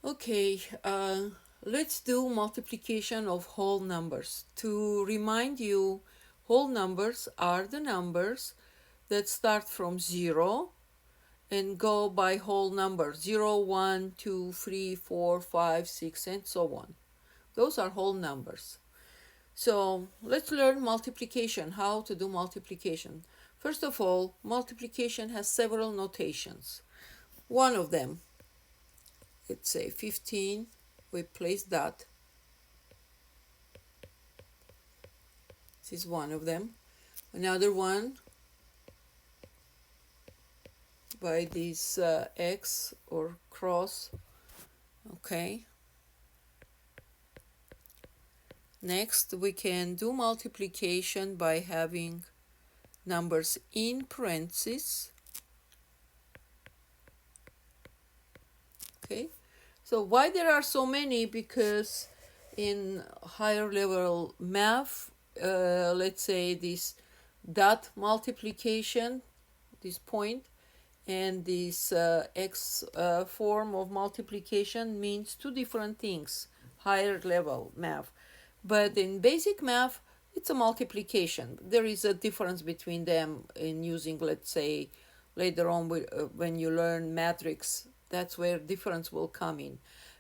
Okay, let's do multiplication of whole numbers. To remind you, whole numbers are the numbers that start from 0 and go by whole numbers 0, 1, 2, 3, 4, 5, 6, and so on. Those are whole numbers. So let's learn multiplication, how to do multiplication. First of all, multiplication has several notations. One of them, let's say 15, we place that. This is one of them. Another one by this X or cross. Okay. Next, we can do multiplication by having numbers in parentheses. Okay. So why there are so many? Because in higher level math, let's say this dot multiplication, this point, and this x form of multiplication means two different things, higher level math. But in basic math, it's a multiplication. There is a difference between them in using, let's say, later on when you learn matrix, that's where difference will come in.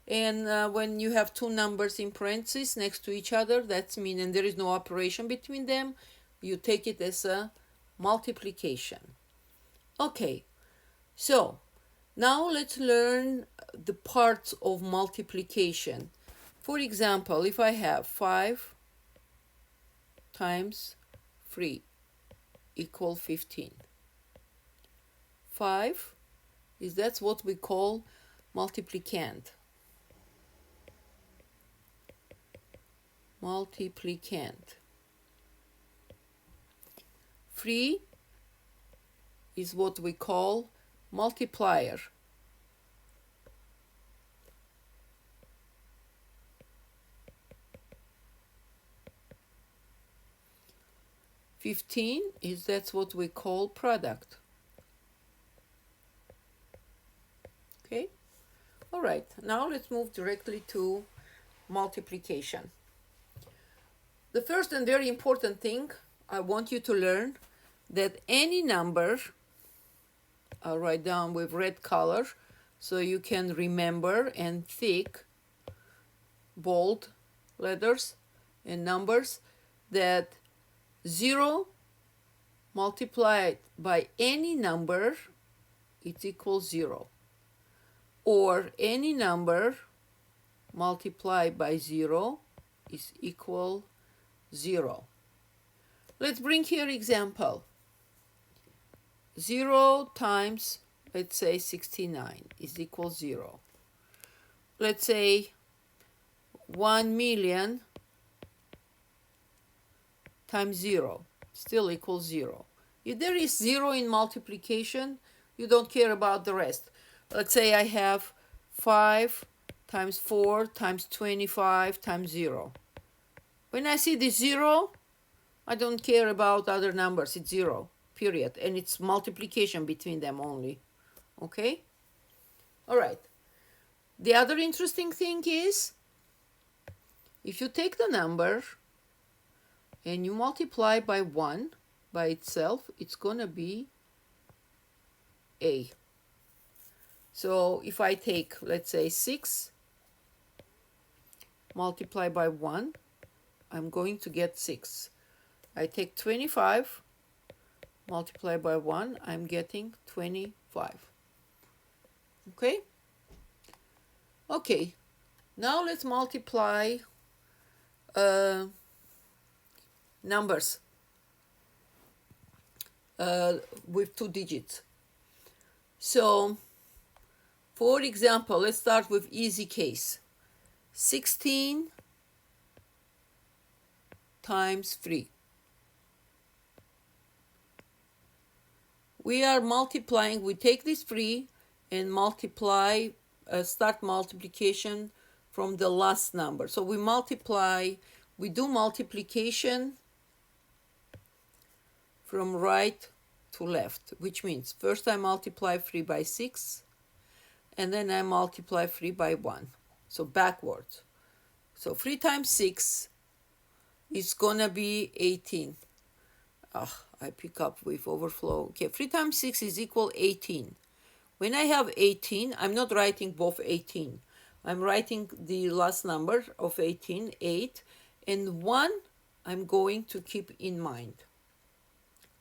And when you have two numbers in parentheses next to each other, that's mean, and there is no operation between them, you take it as a multiplication. Okay, so now let's learn the parts of multiplication. For example, if I have 5 times 3 equal 15. 5 that's what we call multiplicand. Multiplicand. 3 is what we call multiplier. That's what we call product. Okay? All right, now let's move directly to multiplication. The first and very important thing I want you to learn that any number, I'll write down with red color so you can remember, and thick, bold letters and numbers, that 0 multiplied by any number, it equals 0. Or any number multiplied by 0 is equal 0. Let's bring here example. 0 times, let's say, 69 is equal 0. Let's say 1 million times 0 still equals 0. If there is 0 in multiplication, you don't care about the rest. Let's say I have 5 times 4 times 25 times 0. When I see this 0, I don't care about other numbers. It's 0, period. And it's multiplication between them only. Okay? All right. The other interesting thing is, if you take the number and you multiply by 1 by itself, it's going to be a. So if I take, let's say, 6 multiply by 1, I'm going to get 6. I take 25 multiply by 1, I'm getting 25. Okay? Okay, now let's multiply numbers with 2 digits. So, for example, let's start with easy case. 16 times 3. We are multiplying, we take this 3 and multiply, start multiplication from the last number. So we multiply, we do multiplication from right to left, which means first I multiply 3 by 6, and then I multiply 3 by 1. So backwards. So 3 times 6 is gonna be 18. I pick up with overflow. Okay, 3 times 6 is equal 18. When I have 18, I'm not writing both 18. I'm writing the last number of 18, 8, and 1 I'm going to keep in mind.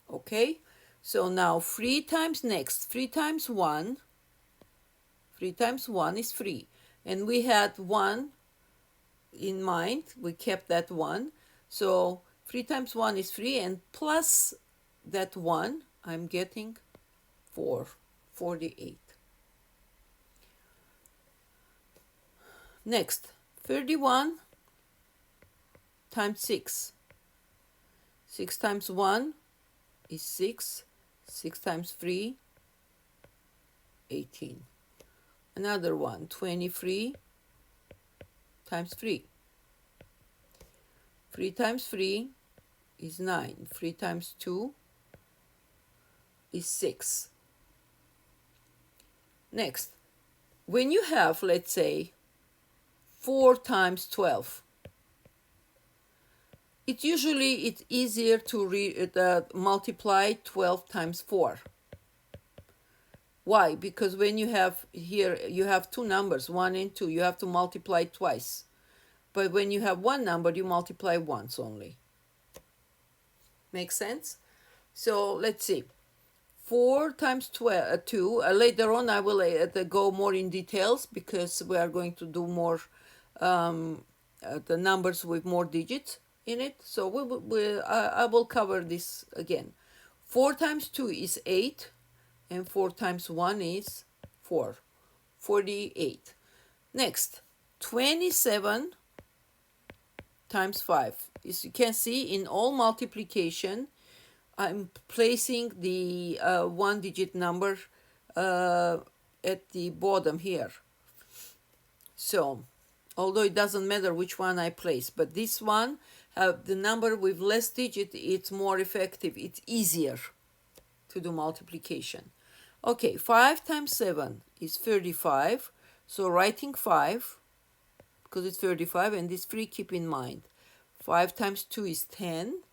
Okay, so now 3 times 1, 3 times 1 is 3. And we had 1 in mind, we kept that 1. So 3 times 1 is 3, and plus that 1, I'm getting 4, 48. Next, 31 times 6. 6 times 1 is 6. 6 times 3, 18. Another one, 23 times 3. 3 times 3 is 9. 3 times 2 is 6. Next, when you have, let's say, 4 times 12, it's easier to multiply 12 times 4. Why? Because when you have here, you have two numbers, 1 and 2, you have to multiply twice. But when you have one number, you multiply once only. Make sense? So let's see. 4 times 2. Later on, I will go more in details because we are going to do more the numbers with more digits in it. So I will cover this again. 4 times 2 is 8, and 4 times 1 is 4. 48. Next, 27 times 5. As you can see, in all multiplication, I'm placing the one-digit number at the bottom here. So, although it doesn't matter which one I place, but this one, the number with less digit, it's more effective. It's easier to do multiplication. Okay, 5 times 7 is 35. So writing 5, because it's 35, and this 3 keep in mind. 5 times 2 is 10.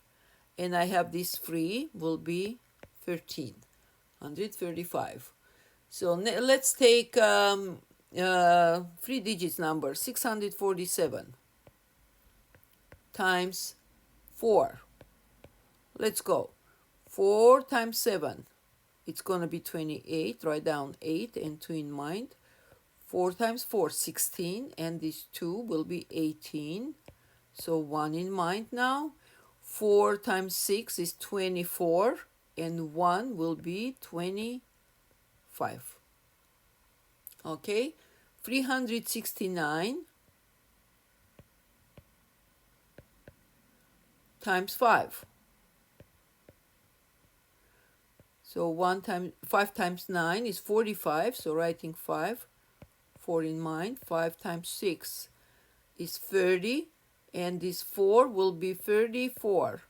And I have this 3 will be 13, 135. So let's take 3 digits number, 647 times 4. Let's go. 4 times 7, it's going to be 28. Write down 8 and 2 in mind. 4 times 4, 16, and this 2 will be 18. So 1 in mind now. 4 times 6 is 24, and 1 will be 25. Okay, 369 times 5. So 5 times 9 is 45, so writing 5, 4 in mind. 5 times 6 is 30. And this 4 will be 34.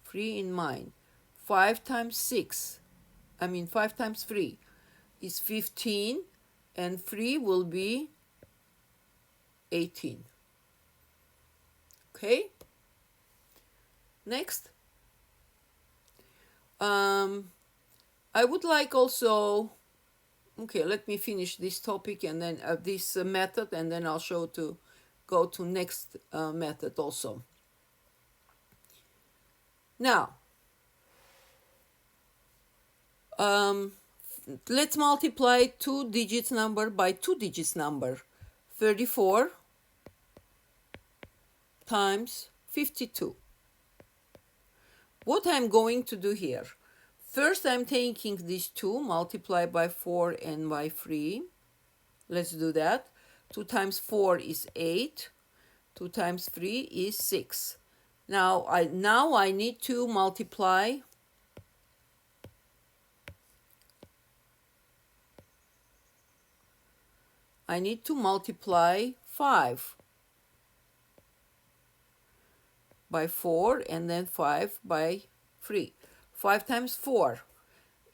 3 in mind. 5 times 3 is 15. And 3 will be 18. Okay? Next. I would like also... Okay, let me finish this topic and then this method, and then I'll go to next method also. Now, let's multiply 2 digits number by 2 digits number. 34 times 52. What I'm going to do here, first I'm taking these 2, multiply by 4 and by 3. Let's do that. 2 times 4 is 8. 2 times 3 is 6. Now I need to multiply I need to multiply 5 by 4 and then 5 by 3. 5 times 4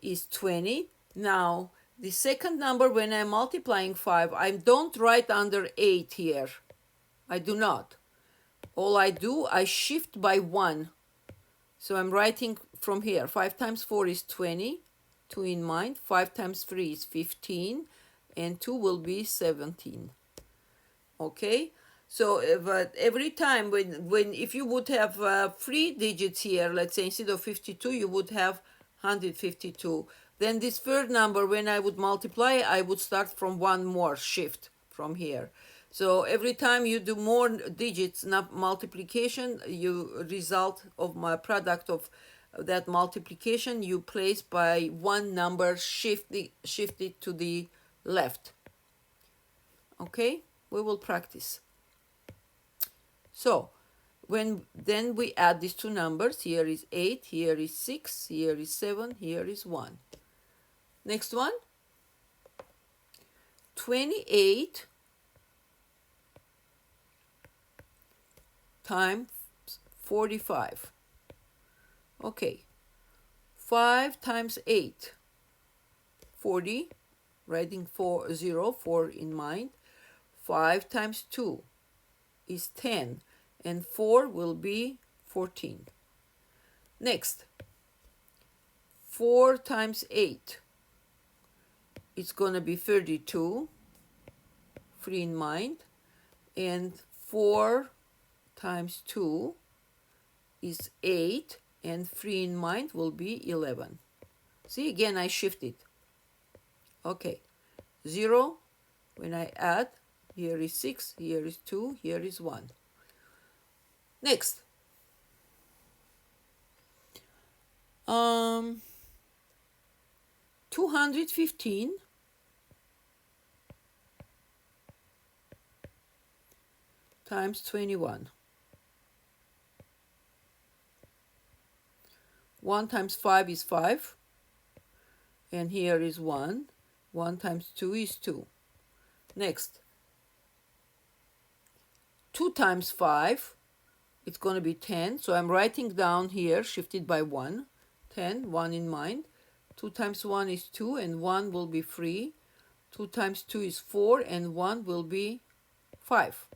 is 20. Now The second number, when I'm multiplying 5, I don't write under 8 here. I do not. All I do, I shift by 1. So I'm writing from here. 5 times 4 is 20. 2 in mind. 5 times 3 is 15. And 2 will be 17. Okay? So but every time when if you would have 3 digits here, let's say instead of 52, you would have 152. Then this third number, when I would multiply, I would start from one more shift from here. So every time you do more digits multiplication, you result of my product of that multiplication, you place by one number shifted to the left. Okay, we will practice. So then we add these two numbers. Here is 8, here is 6, here is 7, here is 1. Next one, 28 times 45. Okay, 5 times 8, 40, writing 4 in mind. 5 times 2 is 10, and 4 will be 14. Next, 4 times 8, it's going to be 32, 3 in mind, and 4 times 2 is 8, and 3 in mind will be 11. See, again, I shifted. Okay, 0, when I add, here is 6, here is 2, here is 1. Next, 215 times 21. 1 times 5 is 5, and here is 1. 1 times 2 is 2. Next, 2 times 5, it's going to be 10. So I'm writing down here, shifted by 1. 10, 1 in mind. 2 times 1 is 2, and 1 will be 3. 2 times 2 is 4, and 1 will be 5.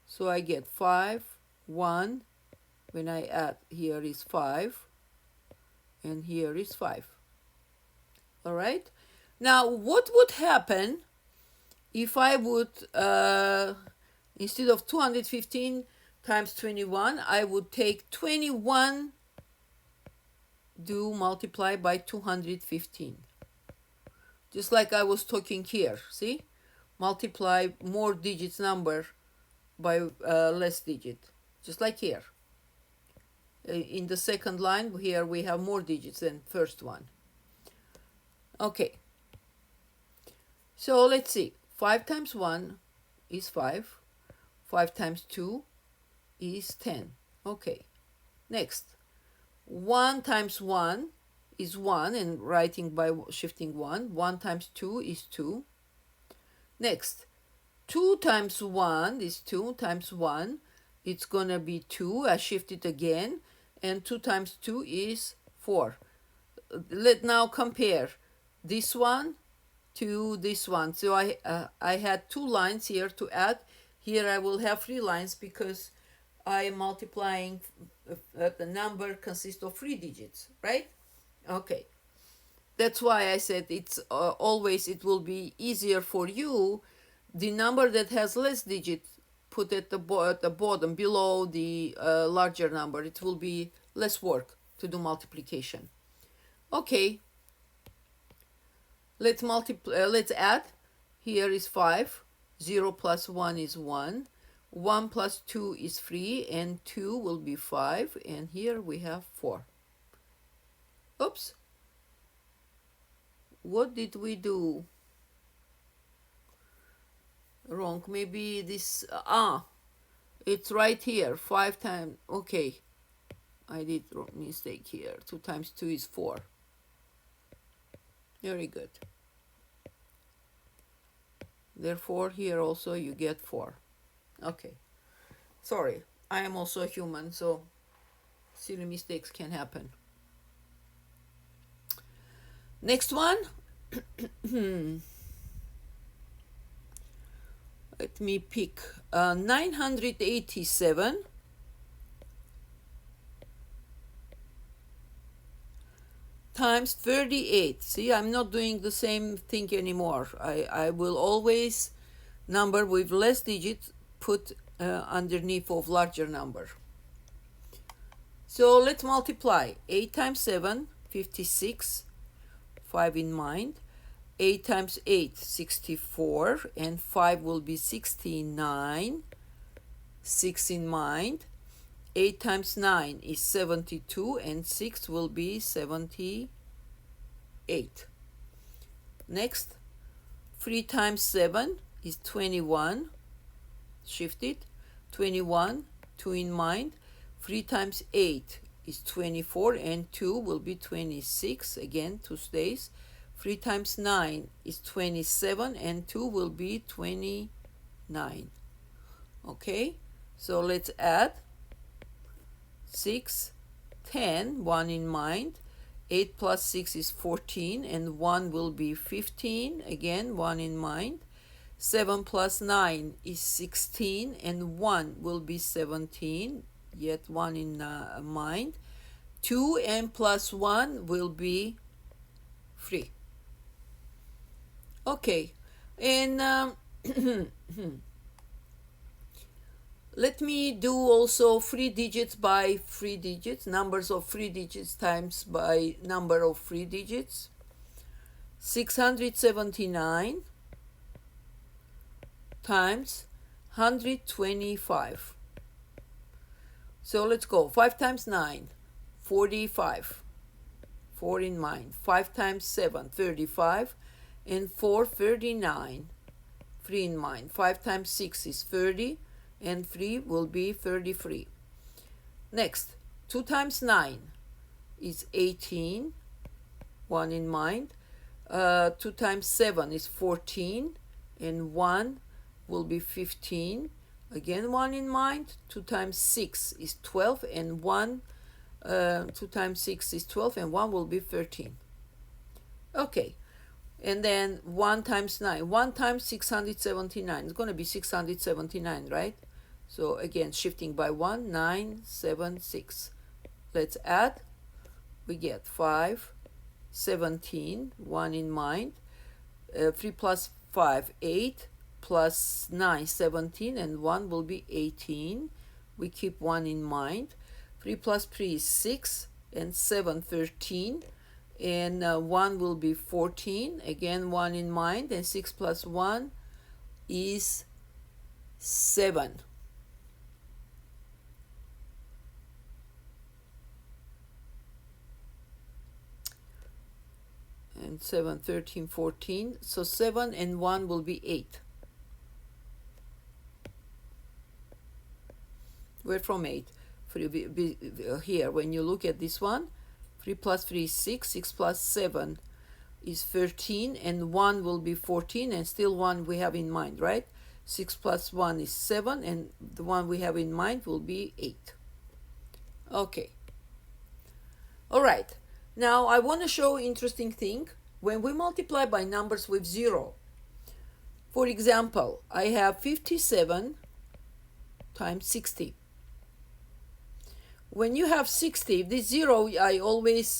So I get 5, 1. When I add, here is 5, and here is 5. All right? Now, what would happen if I would, instead of 215 times 21, I would take 21, do multiply by 215. Just like I was talking here, see? Multiply more digits number by less digit, just like here. In the second line, here we have more digits than first one. Okay. So let's see. 5 times 1 is 5. 5 times 2 is 10. Okay. Next. 1 times 1 is 1, and writing by shifting 1. 1 times 2 is 2. Next. 2 times 1 is 2 times 1. It's going to be 2. I shift it again. And 2 times 2 is 4. Let's now compare this one to this one. So I had 2 lines here to add. Here I will have 3 lines because I am multiplying, the number consists of 3 digits, right? Okay. That's why I said it's always, it will be easier for you. The number that has less digits, put at the bottom below the larger number. It will be less work to do multiplication. Okay. Let's add. Here is 5. 0 plus 1 is 1. 1 plus 2 is 3, and 2 will be 5, and here we have 4. Oops. What did we do wrong? Maybe this, it's right here, 5 times, okay. I did mistake here. 2 times 2 is 4. Very good. Therefore, here also you get 4. Okay. Sorry, I am also a human, so silly mistakes can happen. Next one, let me pick 987 times 38. See, I'm not doing the same thing anymore. I will always number with less digits put underneath of larger number. So let's multiply. 8 times 7, 56, 5 in mind. 8 times 8, 64, and 5 will be 69, 6 in mind. 8 times 9 is 72, and 6 will be 78. Next, 3 times 7 is 21, shift it, 21, 2 in mind. 3 times 8 is 24, and 2 will be 26, again 2 stays. 3 times 9 is 27, and 2 will be 29. Okay, so let's add 6, 10, 1 in mind. 8 plus 6 is 14, and 1 will be 15, again 1 in mind. 7 plus 9 is 16, and 1 will be 17, yet 1 in mind. 2 and plus 1 will be 3. Okay, and let me do also 3 digits by 3 digits, numbers of 3 digits times by number of 3 digits. 679 times 125. So let's go. 5 times 9, 45. 4 in mind. 5 times 7, 35. And 4, 39. 3 in mind. 5 times 6 is 30. And 3 will be 33. Next, 2 times 9 is 18. 1 in mind. 2 times 7 is 14. And 1 will be 15. Again 1 in mind. 2 times 6 is 12, and 1 2 times 6 is 12, and 1 will be 13. Okay, and then 1 times 9, 1 times 679, it's going to be 679, right? So again, shifting by 1, 9, 7, 6. Let's add. We get 5, 17, 1 in mind. 3 plus 5, 8, plus 9, 17, and 1 will be 18. We keep 1 in mind. 3 plus 3 is 6, and 7, 13, and 1 will be 14. Again, 1 in mind, and 6 plus 1 is 7. And 7, 13, 14. So 7 and 1 will be 8. We're from 8. Here, when you look at this one, 3 plus 3 is 6, 6 plus 7 is 13, and 1 will be 14, and still 1 we have in mind, right? 6 plus 1 is 7, and the one we have in mind will be 8. Okay. All right. Now, I want to show interesting thing. When we multiply by numbers with 0, for example, I have 57 times 60. When you have 60, this 0 I always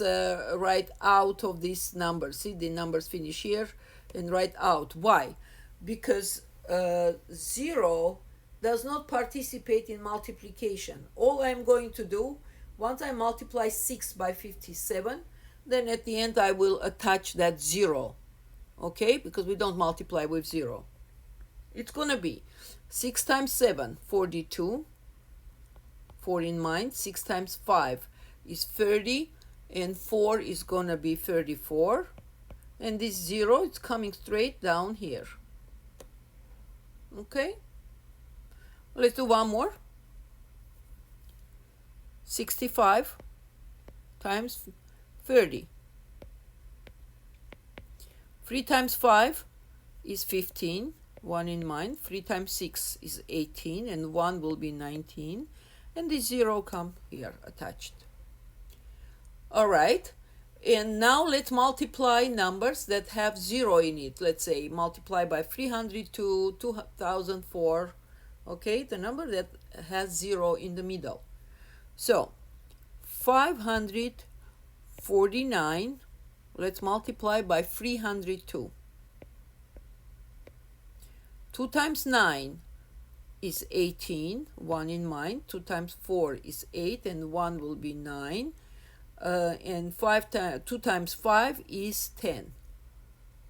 write out of this number. See, the numbers finish here and write out. Why? Because 0 does not participate in multiplication. All I'm going to do, once I multiply 6 by 57, then at the end I will attach that 0. Okay? Because we don't multiply with 0. It's going to be 6 times 7, 42. 4 in mind. 6 times 5 is 30, and 4 is going to be 34, and this 0 is coming straight down here. Okay, let's do one more. 65 times 30. 3 times 5 is 15, 1 in mind. 3 times 6 is 18, and 1 will be 19. And the 0 come here attached. All right, And now let's multiply numbers that have 0 in it. Let's say multiply by 302, 2004. Okay, the number that has 0 in the middle. So 549, let's multiply by 302. 2 times 9 is 18, 1 in mind. 2 times 4 is 8, and 1 will be 9. And 2 times 5 is 10,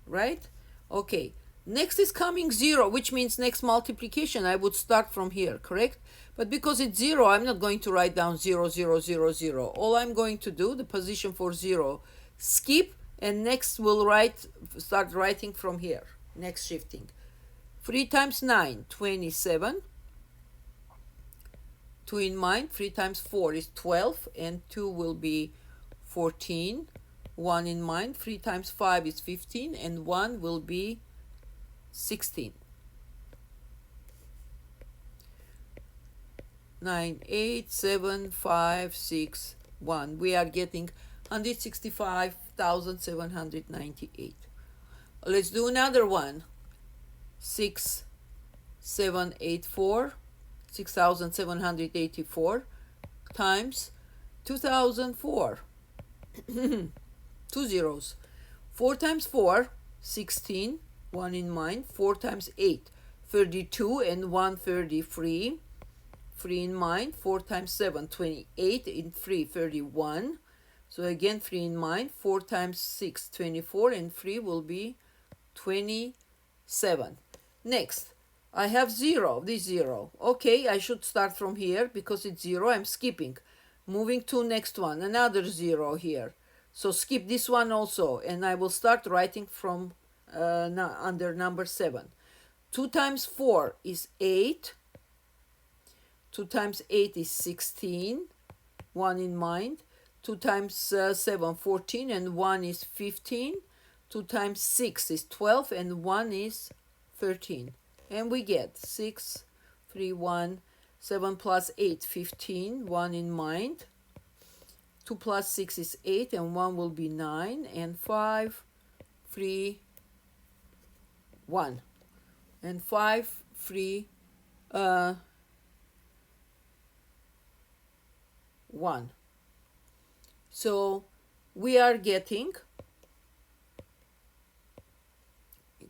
right? Okay, next is coming 0, which means next multiplication I would start from here, correct? But because it's 0, I'm not going to write down 0, 0, 0, 0. All I'm going to do, the position for 0, skip, and next we'll start writing from here, next shifting. 3 times 9, 27. 2 in mind. 3 times 4 is 12, and 2 will be 14. 1 in mind. 3 times 5 is 15, and 1 will be 16. 9, 8, 7, 5, 6, 1. We are getting 165,798. Let's do another one. 6, 7, 8, 4. 6,784 times 2004. 2 zeros. 4 times 4, 16, 1 in mind. 4 times 8, 32, and 1, 33. 3 in mind. 4 times 7, 28, in 3, 31. So again 3 in mind. 4 times 6, 24, and 3 will be 27. Next, I have 0, this 0. Okay, I should start from here because it's 0. I'm skipping. Moving to next one, another 0 here. So skip this one also, and I will start writing from under number 7. 2 times 4 is 8. 2 times 8 is 16. 1 in mind. 2 times 7, 14, and 1 is 15. 2 times 6 is 12, and 1 is 13. And we get 6, 3, 1, 7 plus 8, 15, 1 in mind. 2 plus 6 is 8, and 1 will be 9, and 5, 3, 1. And 5, 3, 1. So we are getting,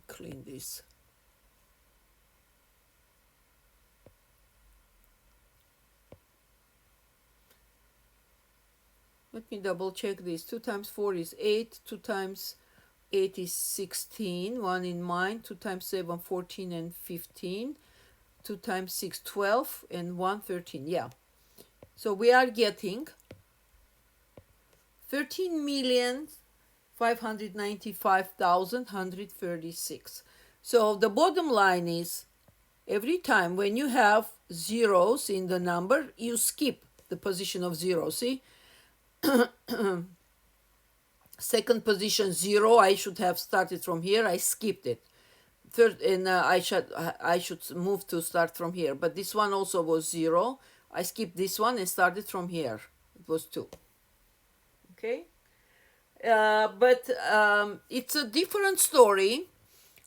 clean this. Let me double check this. 2 times 4 is 8. 2 times 8 is 16. 1 in mind. 2 times 7, 14, and 15. 2 times 6, 12, and 1, 13. Yeah. So we are getting 13,595,136. So the bottom line is, every time when you have zeros in the number, you skip the position of 0. See? Second position 0, I should have started from here. I skipped it. Third, and I should move to start from here. But this one also was 0. I skipped this one and started from here. It was 2. Okay, but it's a different story.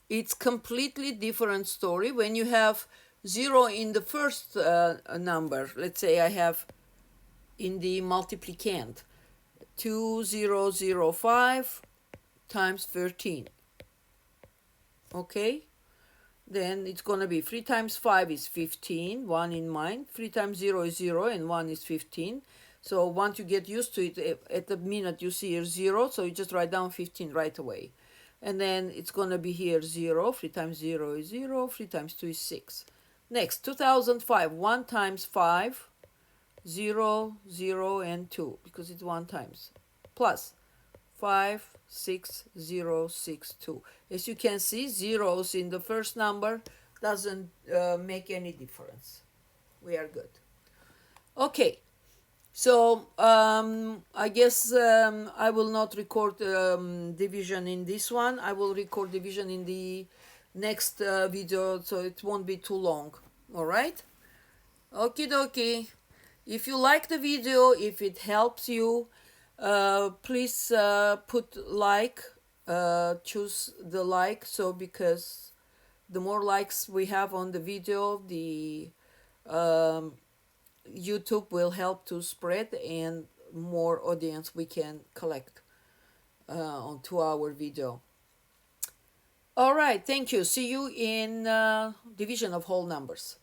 It's completely different story when you have 0 in the first number. Let's say I have in the multiplicand 2005 times 13. Okay, then it's gonna be 3 times 5 is 15, 1 in mind. 3 times 0 is 0, and 1 is 15. So once you get used to it, at the minute you see here 0, so you just write down 15 right away. And then it's gonna be here 0. 3 times 0 is 0. 3 times 2 is 6. Next, 2005, 1 times 5, 0, 0, and 2, because it's 1 times, plus 5, 6, 0, 6, 2. As you can see, zeros in the first number doesn't make any difference. We are good. Okay, so I guess I will not record division in this one. I will record division in the next video, so it won't be too long. All right? Okie dokie. If you like the video, if it helps you, Please put like, choose the like, so because the more likes we have on the video, the um, YouTube will help to spread, and more audience we can collect onto our video. All right, thank you. See you in division of whole numbers.